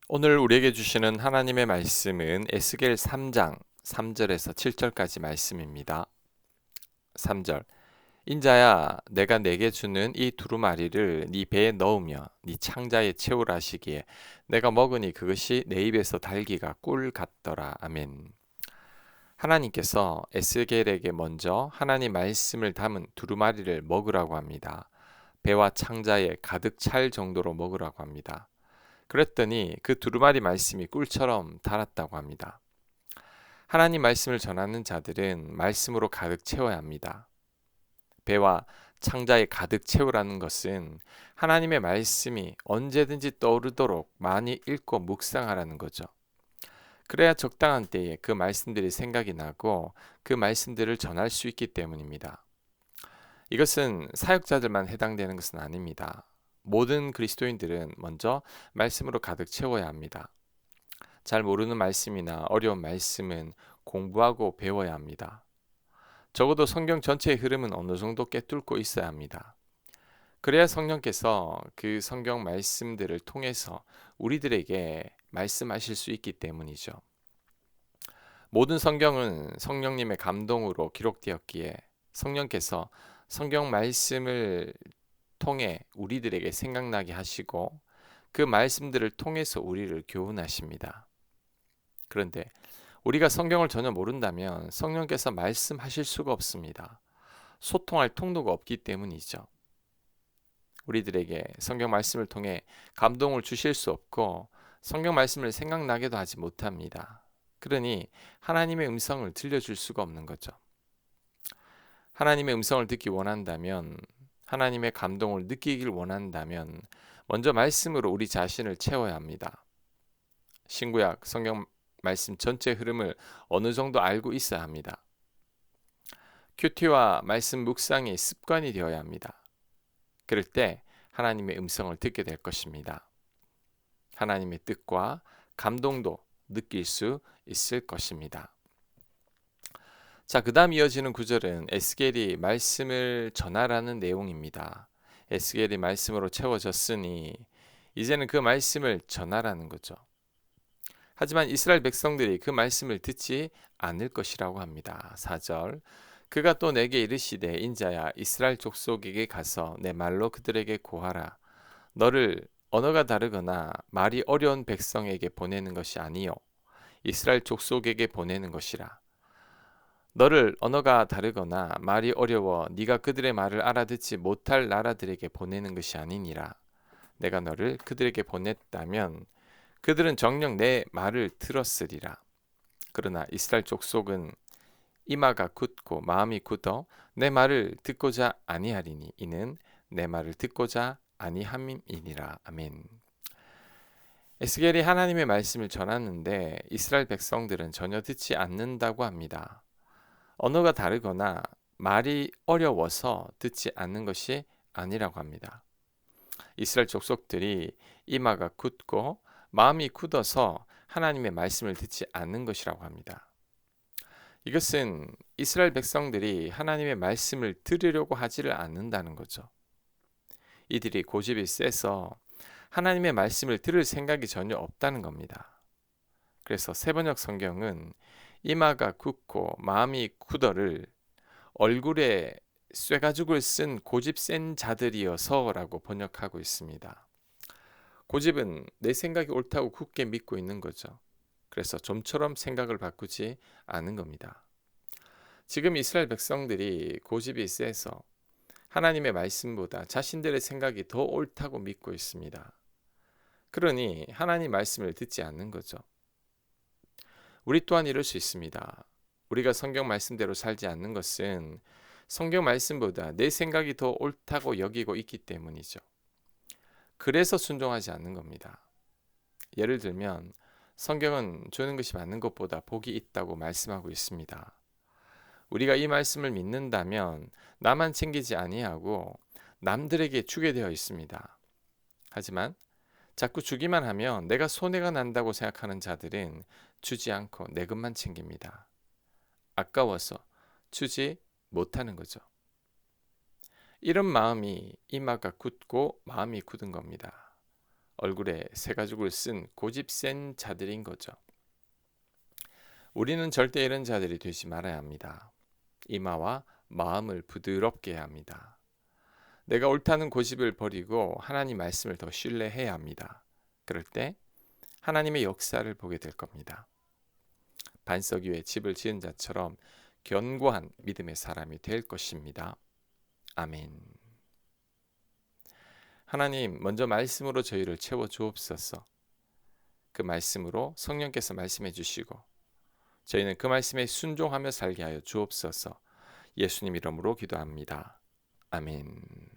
오늘 우리에게 주시는 하나님의 말씀은 에스겔 3장 3절에서 7절까지 말씀입니다. 3절 인자야 내가 내게 주는 이 두루마리를 네 배에 넣으며 네 창자에 채우라 하시기에 내가 먹으니 그것이 내 입에서 달기가 꿀 같더라. 아멘. 하나님께서 에스겔에게 먼저 하나님 말씀을 담은 두루마리를 먹으라고 합니다. 배와 창자에 가득 찰 정도로 먹으라고 합니다. 그랬더니 그 두루마리 말씀이 꿀처럼 달았다고 합니다. 하나님 말씀을 전하는 자들은 말씀으로 가득 채워야 합니다. 배와 창자에 가득 채우라는 것은 하나님의 말씀이 언제든지 떠오르도록 많이 읽고 묵상하라는 거죠. 그래야 적당한 때에 그 말씀들이 생각이 나고 그 말씀들을 전할 수 있기 때문입니다. 이것은 사역자들만 해당되는 것은 아닙니다. 모든 그리스도인들은 먼저 말씀으로 가득 채워야 합니다. 잘 모르는 말씀이나 어려운 말씀은 공부하고 배워야 합니다. 적어도 성경 전체의 흐름은 어느 정도 꿰뚫고 있어야 합니다. 그래야 성령께서 그 성경 말씀들을 통해서 우리들에게 말씀하실 수 있기 때문이죠. 모든 성경은 성령님의 감동으로 기록되었기에 성령께서 성경 말씀을 통해 우리들에게 생각나게 하시고 그 말씀들을 통해서 우리를 교훈하십니다. 그런데 우리가 성경을 전혀 모른다면 성령께서 말씀하실 수가 없습니다. 소통할 통로가 없기 때문이죠. 우리들에게 성경 말씀을 통해 감동을 주실 수 없고 성경 말씀을 생각나게도 하지 못합니다. 그러니 하나님의 음성을 들려줄 수가 없는 거죠. 하나님의 음성을 듣기 원한다면, 하나님의 감동을 느끼길 원한다면 먼저 말씀으로 우리 자신을 채워야 합니다. 신구약 성경 말씀 전체 흐름을 어느 정도 알고 있어야 합니다. 큐티와 말씀 묵상이 습관이 되어야 합니다. 그럴 때 하나님의 음성을 듣게 될 것입니다. 하나님의 뜻과 감동도 느낄 수 있을 것입니다. 자, 그 다음 이어지는 구절은 에스겔이 말씀을 전하라는 내용입니다. 에스겔이 말씀으로 채워졌으니 이제는 그 말씀을 전하라는 거죠. 하지만 이스라엘 백성들이 그 말씀을 듣지 않을 것이라고 합니다. 4절 그가 또 내게 이르시되 인자야 이스라엘 족속에게 가서 내 말로 그들에게 고하라. 너를 언어가 다르거나 말이 어려운 백성에게 보내는 것이 아니요 이스라엘 족속에게 보내는 것이라. 너를 언어가 다르거나 말이 어려워 네가 그들의 말을 알아듣지 못할 나라들에게 보내는 것이 아니니라. 내가 너를 그들에게 보냈다면 그들은 정녕 내 말을 들었으리라. 그러나 이스라엘 족속은 이마가 굳고 마음이 굳어 내 말을 듣고자 아니하리니 이는 내 말을 듣고자 아니함이니라. 아멘. 에스겔이 하나님의 말씀을 전하는데 이스라엘 백성들은 전혀 듣지 않는다고 합니다. 언어가 다르거나 말이 어려워서 듣지 않는 것이 아니라고 합니다. 이스라엘 족속들이 이마가 굳고 마음이 굳어서 하나님의 말씀을 듣지 않는 것이라고 합니다. 이것은 이스라엘 백성들이 하나님의 말씀을 들으려고 하지를 않는다는 거죠. 이들이 고집이 세서 하나님의 말씀을 들을 생각이 전혀 없다는 겁니다. 그래서 세번역 성경은 이마가 굳고 마음이 굳어를 얼굴에 쇠가죽을 쓴 고집 센 자들이어서라고 번역하고 있습니다. 고집은 내 생각이 옳다고 굳게 믿고 있는 거죠. 그래서 좀처럼 생각을 바꾸지 않은 겁니다. 지금 이스라엘 백성들이 고집이 세서 하나님의 말씀보다 자신들의 생각이 더 옳다고 믿고 있습니다. 그러니 하나님 말씀을 듣지 않는 거죠. 우리 또한 이럴 수 있습니다. 우리가 성경 말씀대로 살지 않는 것은 성경 말씀보다 내 생각이 더 옳다고 여기고 있기 때문이죠. 그래서 순종하지 않는 겁니다. 예를 들면 성경은 주는 것이 많은 것보다 복이 있다고 말씀하고 있습니다. 우리가 이 말씀을 믿는다면 나만 챙기지 아니하고 남들에게 주게 되어 있습니다. 하지만 자꾸 주기만 하면 내가 손해가 난다고 생각하는 자들은 주지 않고 내 것만 챙깁니다. 아까워서 주지 못하는 거죠. 이런 마음이 이마가 굳고 마음이 굳은 겁니다. 얼굴에 새 가죽을 쓴 고집 센 자들인 거죠. 우리는 절대 이런 자들이 되지 말아야 합니다. 이마와 마음을 부드럽게 해야 합니다. 내가 옳다는 고집을 버리고 하나님 말씀을 더 신뢰해야 합니다. 그럴 때 하나님의 역사를 보게 될 겁니다. 반석 위에 집을 지은 자처럼 견고한 믿음의 사람이 될 것입니다. 아멘. 하나님, 먼저 말씀으로 저희를 채워 주옵소서. 그 말씀으로 성령께서 말씀해 주시고 저희는 그 말씀에 순종하며 살게 하여 주옵소서. 예수님 이름으로 기도합니다. 아멘.